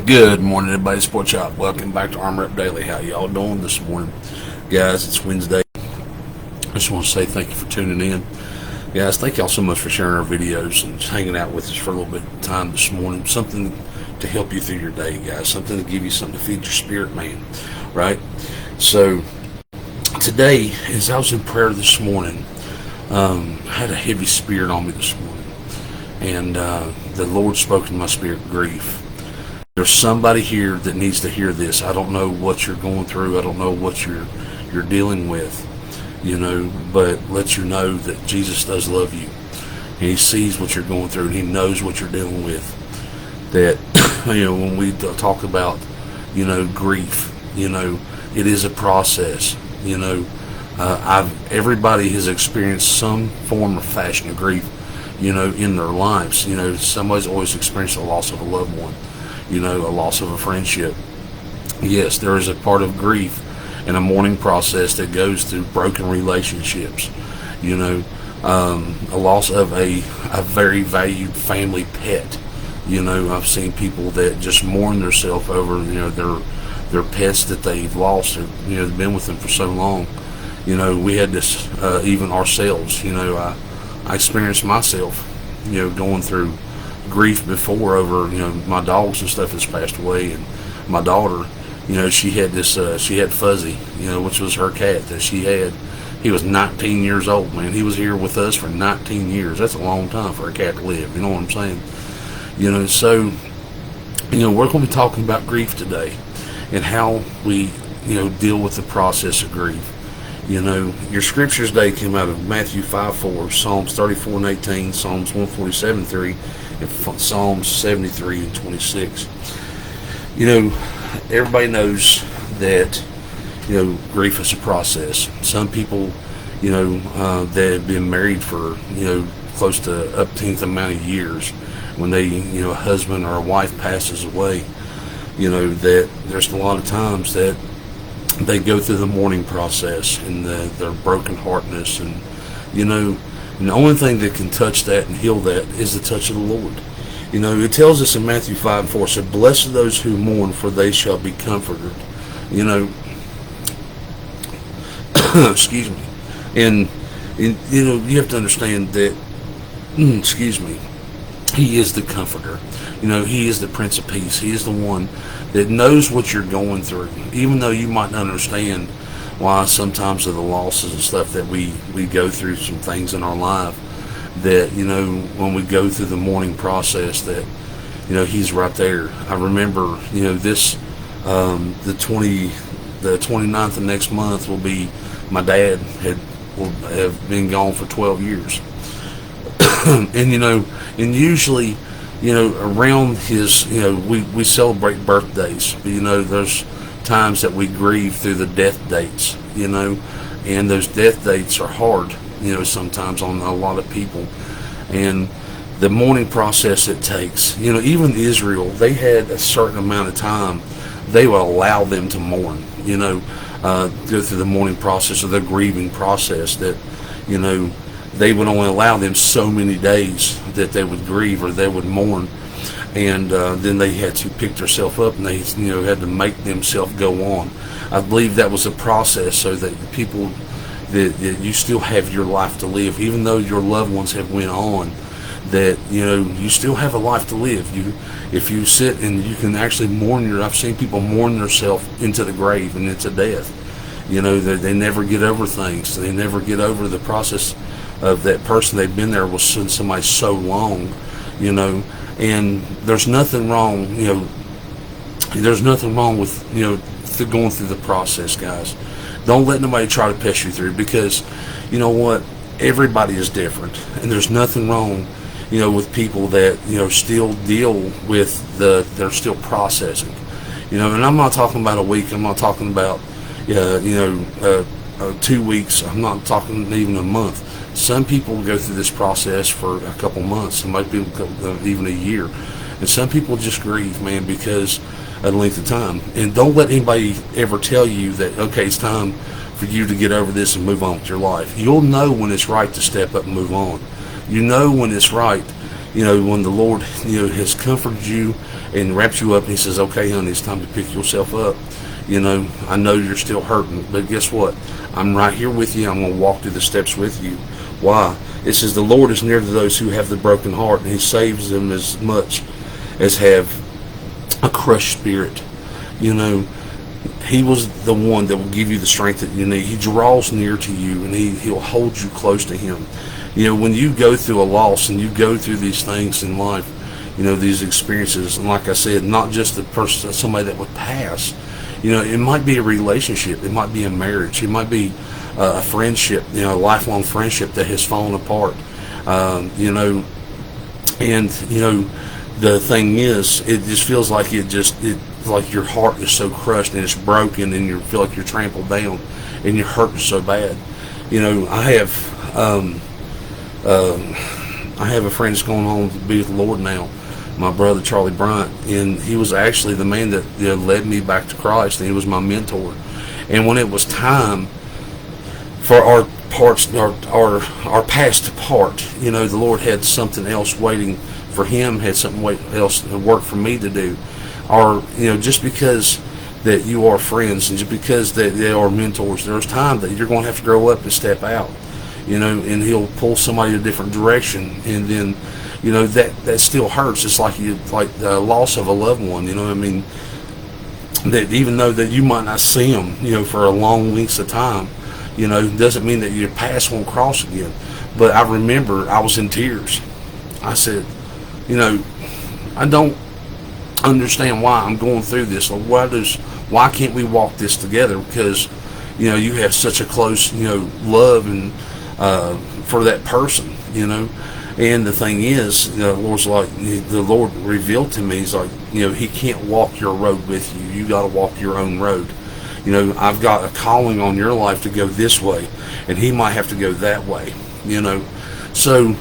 Good morning, everybody. Sports Shop. Welcome back to Armor Up Daily. How y'all doing this morning, guys? It's Wednesday. I just want to say thank you for tuning in, guys. Thank y'all so much for sharing our videos and just hanging out with us for a little bit of time this morning. Something to help you through your day, guys. Something to give you something to feed your spirit, man. Right? So today, as I was in prayer this morning, I had a heavy spirit on me this morning, and the Lord spoke in my spirit, grief. There's somebody here that needs to hear this. I don't know what you're going through. I don't know what you're dealing with, but let you know that Jesus does love you. And He sees what you're going through, and He knows what you're dealing with. That, when we talk about, grief, it is a process. Everybody has experienced some form or fashion of grief, in their lives. Somebody's always experienced the loss of a loved one. A loss of a friendship. Yes, there is a part of grief and a mourning process that goes through broken relationships. A loss of a very valued family pet. I've seen people that just mourn themselves over, their pets that they've lost. They've been with them for so long. We had this, even ourselves, I experienced myself, going through grief before over my dogs and stuff that's passed away, and my daughter, she had Fuzzy, which was her cat that she had. He was 19 years old, man. He was here with us for 19 years. That's a long time for a cat to live, you know what I'm saying? So we're going to be talking about grief today and how we deal with the process of grief. Your scriptures today came out of Matthew 5:4, Psalms 34:18, Psalms 147:3, and Psalms 73:26. Everybody knows that grief is a process. Some people that have been married for close to upteenth amount of years, when they a husband or a wife passes away, that there's a lot of times that they go through the mourning process and their broken heartness, and and the only thing that can touch that and heal that is the touch of the Lord. It tells us in Matthew 5:4, so blessed are those who mourn, for they shall be comforted. Excuse me. And you have to understand that, excuse me, He is the comforter. He is the Prince of Peace. He is the one that knows what you're going through, even though you might not understand why sometimes of the losses and stuff that we go through, some things in our life that when we go through the mourning process, that He's right there. I remember this the 29th of next month will be, my dad will have been gone for 12 years. And usually around his, we celebrate birthdays, but there's times that we grieve through the death dates, and those death dates are hard, sometimes on a lot of people, and the mourning process it takes, even Israel, they had a certain amount of time they would allow them to mourn, go through the mourning process or the grieving process, that they would only allow them so many days that they would grieve or they would mourn, and then they had to pick themselves up, and they had to make themselves go on. I believe that was a process so that people that you still have your life to live, even though your loved ones have went on, that you still have a life to live. If you sit and you can actually mourn I've seen people mourn themselves into the grave and into death. They never get over things. They never get over the process of that person. They've been there with somebody so long, and there's nothing wrong, there's nothing wrong with, going through the process, guys. Don't let nobody try to push you through, because everybody is different, and there's nothing wrong, with people that, still deal with they're still processing, and I'm not talking about a week, I'm not talking about, 2 weeks, I'm not talking even a month. Some people go through this process for a couple months, some might be even a year, and some people just grieve, man, because of the length of time. And don't let anybody ever tell you that, okay, it's time for you to get over this and move on with your life. You'll know when it's right to step up and move on. When it's right, when the Lord, has comforted you and wrapped you up, and He says, okay, honey, it's time to pick yourself up. I know you're still hurting, but guess what? I'm right here with you. I'm going to walk through the steps with you. Why? It says the Lord is near to those who have the broken heart, and He saves them as much as have a crushed spirit. He was the one that will give you the strength that you need. He draws near to you, and He'll hold you close to Him. When you go through a loss and you go through these things in life, these experiences, and like I said, not just the person, somebody that would pass. It might be a relationship, it might be a marriage, it might be a friendship, a lifelong friendship that has fallen apart. The thing is, it just feels like like your heart is so crushed and it's broken, and you feel like you're trampled down, and you're hurting so bad. I have a friend that's going home to be with the Lord now, my brother Charlie Bryant, and he was actually the man that led me back to Christ, and he was my mentor. And when it was time for our paths to part, the Lord had something else waiting for him, had something else to work for me to do. Or just because that you are friends, and just because that they are mentors, there's time that you're going to have to grow up and step out. And He'll pull somebody in a different direction, and then that still hurts. It's like the loss of a loved one. That even though that you might not see them, for a long lengths of time, doesn't mean that your paths won't cross again. But I remember I was in tears. I said, I don't understand why I'm going through this. Or why can't we walk this together? Because you have such a close love and for that person, And the thing is, the Lord revealed to me, He's like, He can't walk your road with you. You got to walk your own road. I've got a calling on your life to go this way, and He might have to go that way. So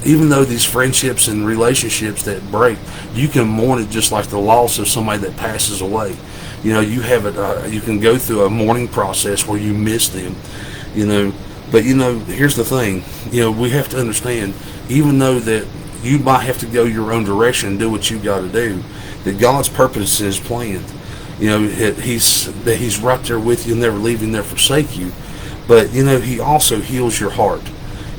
even though these friendships and relationships that break, you can mourn it just like the loss of somebody that passes away. You have it. You can go through a mourning process where you miss them. But here's the thing. We have to understand, even though that you might have to go your own direction and do what you got to do, that God's purpose is planned. He's right there with you, never leave you, never forsake you. But He also heals your heart.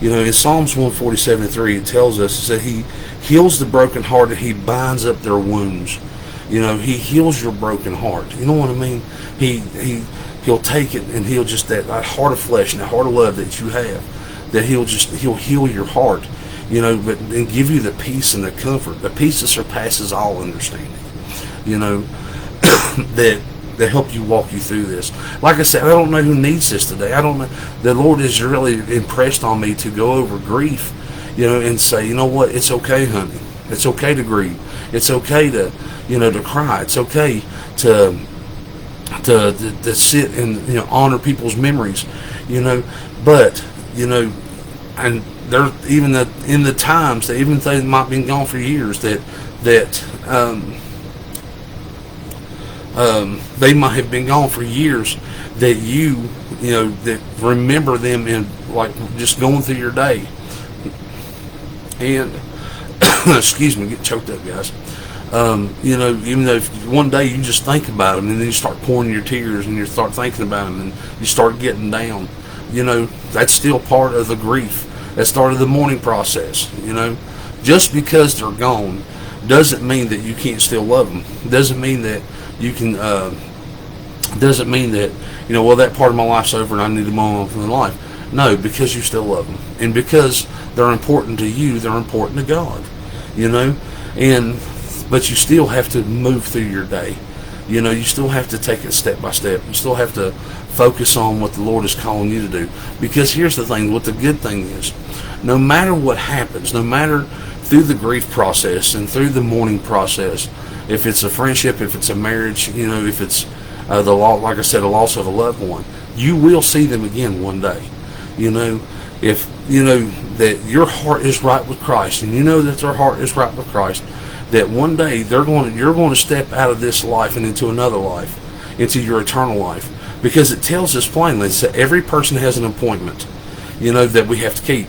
In Psalms 147:3, it tells us that He heals the brokenhearted. He binds up their wounds. He heals your broken heart. You know what I mean? He'll take it, and He'll just that heart of flesh and that heart of love that you have, that He'll heal your heart. And give you the peace and the comfort, the peace that surpasses all understanding. That help you walk you through this. Like I said, I don't know who needs this today. I don't know. The Lord is really impressed on me to go over grief, and say, you know what? It's okay, honey. It's okay to grieve. It's okay to, to cry. It's okay to sit and honor people's memories, But and there even in the times that even they might have been gone for years that they might have been gone for years, that that remember them in like just going through your day. And excuse me, get choked up, guys. Even though if one day you just think about them, and then you start pouring your tears, and you start thinking about them, and you start getting down, that's still part of the grief. That's part of the mourning process. Just because they're gone doesn't mean that you can't still love them. Doesn't mean that you can. Doesn't mean that well, that part of my life's over and I need to move on from life. No, because you still love them, and because they're important to you, they're important to God. But you still have to move through your day. You still have to take it step by step. You still have to focus on what the Lord is calling you to do. Because here's the thing, what the good thing is, no matter what happens, no matter through the grief process and through the mourning process, if it's a friendship, if it's a marriage, if it's the law, like I said, a loss of a loved one, you will see them again one day. If that your heart is right with Christ, and that their heart is right with Christ, that one day you're going to step out of this life and into another life, into your eternal life, because it tells us plainly that every person has an appointment, that we have to keep.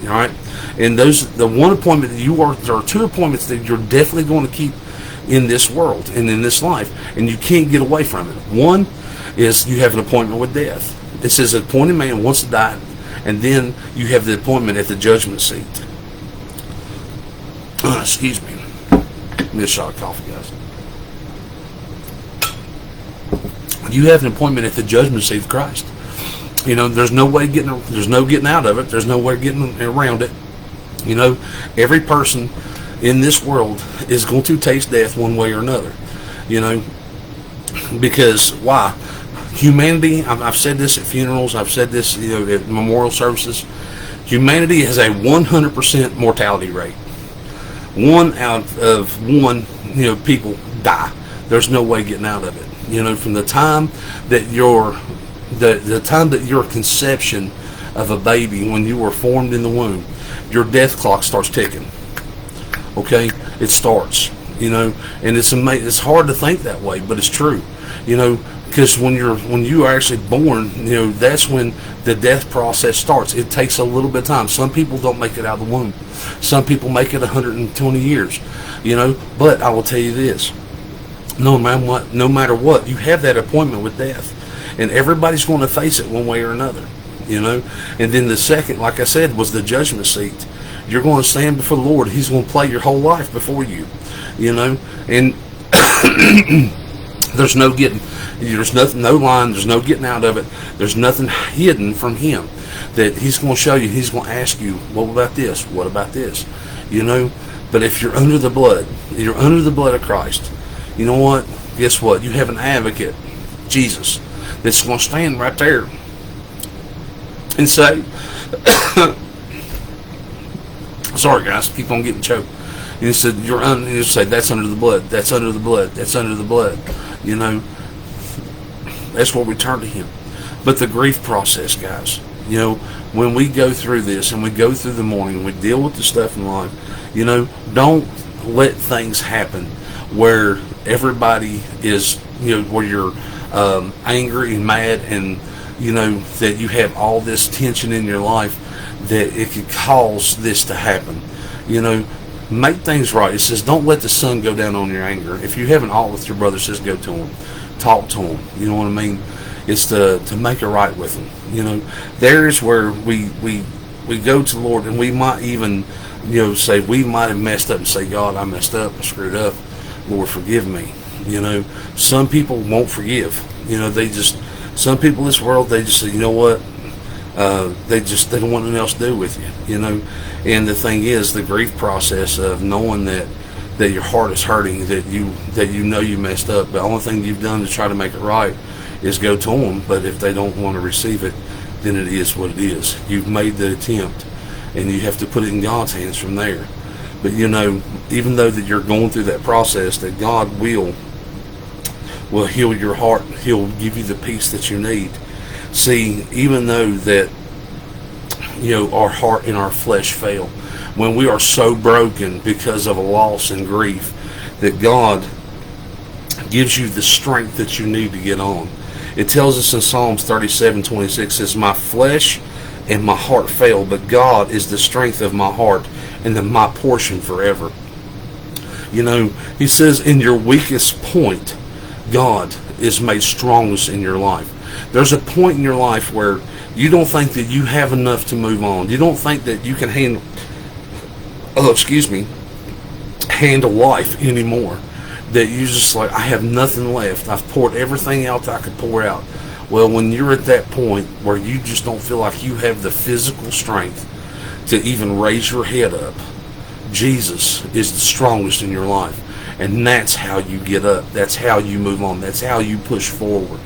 All right, and the one appointment that there are two appointments that you're definitely going to keep in this world and in this life, and you can't get away from it. One is you have an appointment with death. It says an appointed man wants to die, and then you have the appointment at the judgment seat. Excuse me. Give me a shot of coffee, guys. You have an appointment at the judgment seat of Christ. You know, there's no getting out of it. There's no way getting around it. You know, every person in this world is going to taste death one way or another. You know, because why? Humanity, I've said this at funerals, I've said this, you know, at memorial services. Humanity has a 100% mortality rate. 1 out of 1, you know, people die. There's no way getting out of it. You know, from the time that the time that your conception of a baby, when you were formed in the womb, your death clock starts ticking. Okay, it starts. You know, and it's hard to think that way, but it's true. You know, because when you are actually born, you know, that's when the death process starts. It takes a little bit of time. Some people don't make it out of the womb. Some people make it 120 years. You know, but I will tell you this: no matter what, you have that appointment with death. And everybody's going to face it one way or another, you know. And then the second, like I said, was the judgment seat. You're going to stand before the Lord. He's going to play your whole life before you, you know. And there's no nothing, no line. There's no getting out of it. There's nothing hidden from Him that He's going to show you. He's going to ask you, what about this? What about this? You know. But if you're under the blood of Christ, you know what? Guess what? You have an advocate, Jesus, that's going to stand right there and say, sorry guys, keep on getting choked. And he said, you say, that's under the blood, that's under the blood, that's under the blood. You know, that's where we turn to Him. But the grief process, guys, you know, when we go through this and we go through the morning and we deal with the stuff in life, you know, don't let things happen where everybody is, you know, where you're angry and mad, and you know that you have all this tension in your life that it could cause this to happen. You know, make things right. It says don't let the sun go down on your anger. If you have an ought with your brother, it says go to him, talk to him. You know what I mean? It's to make it right with him. You know, there's where we go to the Lord, and we might even, you know, say we might have messed up and say, God, I messed up, I screwed up, Lord, forgive me. You know, some people won't forgive. You know, some people in this world, they just say, you know what, they don't want nothing else to do with you. You know, and the thing is, the grief process of knowing that your heart is hurting, that you know you messed up. The only thing you've done to try to make it right is go to them. But if they don't want to receive it, then it is what it is. You've made the attempt, and you have to put it in God's hands from there. But you know, even though that you're going through that process, that God will heal your heart. He'll give you the peace that you need. See, even though that, you know, our heart and our flesh fail, when we are so broken because of a loss and grief, that God gives you the strength that you need to get on. It tells us in Psalms 37:26, says, my flesh and my heart fail, but God is the strength of my heart and my portion forever. You know, He says in your weakest point, God is made strongest in your life. There's a point in your life where you don't think that you have enough to move on. You don't think that you can handle life anymore. That you just like, I have nothing left. I've poured everything out that I could pour out. Well, when you're at that point where you just don't feel like you have the physical strength to even raise your head up, Jesus is the strongest in your life. And that's how you get up. That's how you move on. That's how you push forward.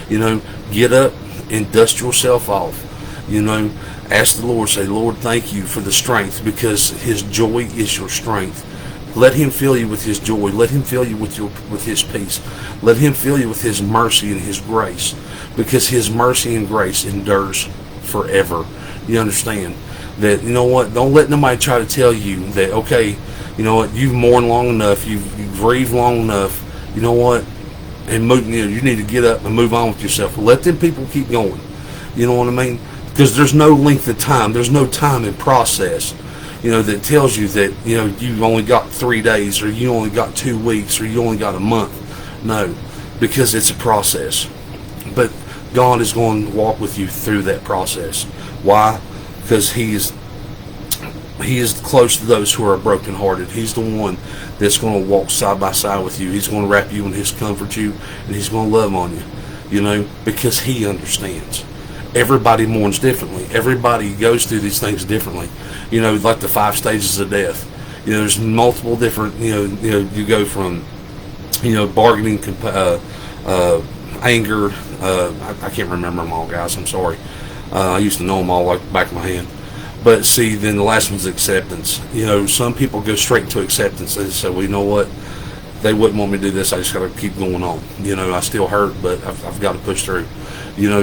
You know, get up and dust yourself off. You know, ask the Lord, say, Lord, thank you for the strength, because His joy is your strength. Let Him fill you with His joy. Let Him fill you with His peace. Let Him fill you with His mercy and His grace, because His mercy and grace endures forever. You understand that? You know what? Don't let nobody try to tell you that, okay, you know what, you've mourned long enough, you've grieved long enough, you know what, and move, you know, you need to get up and move on with yourself. Let them people keep going. You know what I mean? because there's no length of time, there's no time and process, that tells you that, you've only got 3 days, or you only got 2 weeks, or you only got a month. No, because it's a process. But God is going to walk with you through that process. Why? Because He is close to those who are brokenhearted. He's the one that's going to walk side by side with you. He's going to wrap you in His comfort you, and He's going to love on you, because He understands. Everybody mourns differently. Everybody goes through these things differently. Like the 5 stages of death. There's multiple different, you go from, bargaining, anger, I can't remember them all, guys, I'm sorry. I used to know them all like the back of my hand. But see, then the last one's acceptance. Some people go straight into acceptance. They say, well, you know what? They wouldn't want me to do this. I just got to keep going on. I still hurt, but I've got to push through.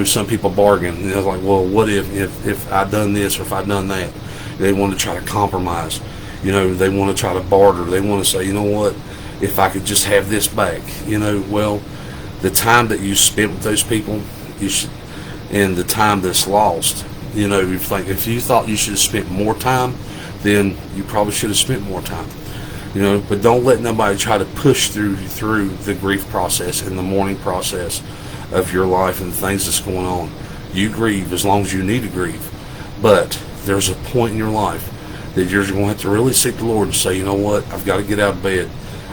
Some people bargain. Like, well, what if I done this, or if I done that? They want to try to compromise. They want to try to barter. They want to say, you know what? If I could just have this back. Well, the time that you spent with those people, and the time that's lost. If you thought you should have spent more time, then you probably should have spent more time. But don't let nobody try to push through the grief process and the mourning process of your life and the things that's going on. You grieve as long as you need to grieve. But there's a point in your life that you're going to have to really seek the Lord and say, you know what, I've got to get out of bed.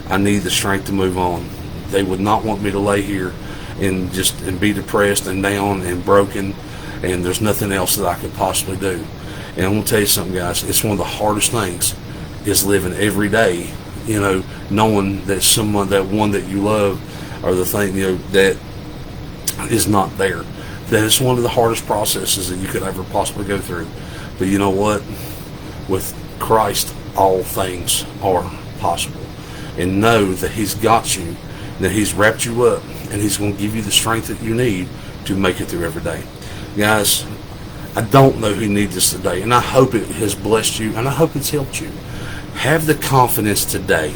I need the strength to move on. They would not want me to lay here and be depressed and down and broken, and there's nothing else that I could possibly do. And I'm going to tell you something, guys. It's one of the hardest things is living every day, knowing that someone, that one that you love, or the thing, that is not there. That is one of the hardest processes that you could ever possibly go through. But you know what? With Christ, all things are possible. And know that He's got you, that He's wrapped you up, and He's going to give you the strength that you need to make it through every day. Guys, I don't know who needs this today, and I hope it has blessed you, and I hope it's helped you. Have the confidence today.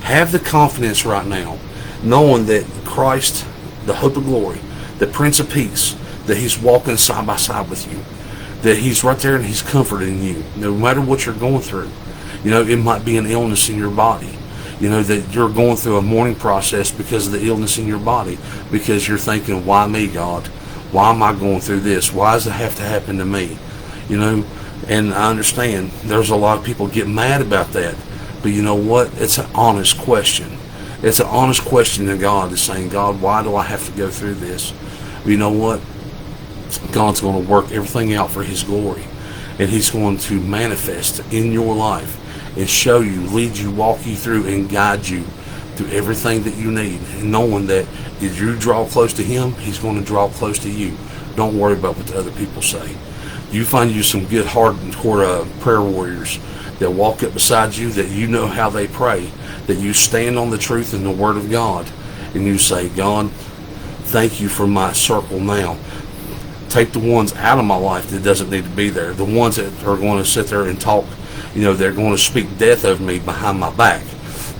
Have the confidence right now, knowing that Christ, the hope of glory, the Prince of Peace, that He's walking side by side with you, that He's right there and He's comforting you, no matter what you're going through. It might be an illness in your body, that you're going through a mourning process because of the illness in your body, because you're thinking, why me, God? Why am I going through this? Why does it have to happen to me? And I understand there's a lot of people get mad about that, but you know what? It's an honest question. It's an honest question to God, is saying, God, why do I have to go through this? But you know what? God's going to work everything out for His glory, and He's going to manifest in your life and show you, lead you, walk you through, and guide you through everything that you need, and knowing that if you draw close to Him, He's going to draw close to you. Don't worry about what the other people say. You find you some good hardcore prayer warriors that walk up beside you, that you know how they pray, that you stand on the truth and the Word of God, and you say, God, thank you for my circle now. Take the ones out of my life that doesn't need to be there. The ones that are going to sit there and talk, they're going to speak death over me behind my back.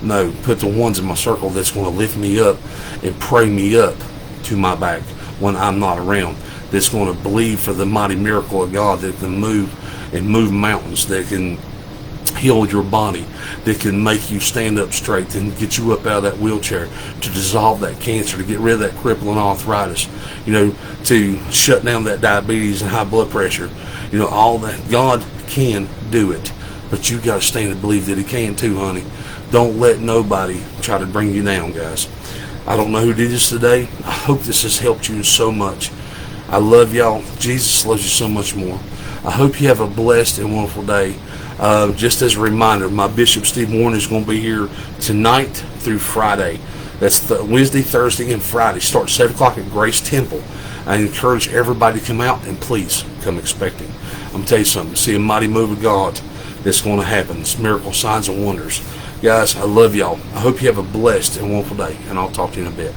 No, put the ones in my circle that's going to lift me up and pray me up to my back when I'm not around. That's going to believe for the mighty miracle of God that can move mountains, that can heal your body, that can make you stand up straight and get you up out of that wheelchair, to dissolve that cancer, to get rid of that crippling arthritis, to shut down that diabetes and high blood pressure, all that. God can do it, but you got to stand and believe that He can too, honey. Don't let nobody try to bring you down, guys. I don't know who did this today. I hope this has helped you so much. I love y'all. Jesus loves you so much more. I hope you have a blessed and wonderful day. Just as a reminder, my Bishop Steve Warren is going to be here tonight through Friday. That's the Wednesday, Thursday, and Friday. Start 7 o'clock at Grace Temple. I encourage everybody to come out, and please come expecting. I'm going to tell you something. See a mighty move of God that's going to happen. It's miracles, signs, and wonders. Guys, I love y'all. I hope you have a blessed and wonderful day, and I'll talk to you in a bit.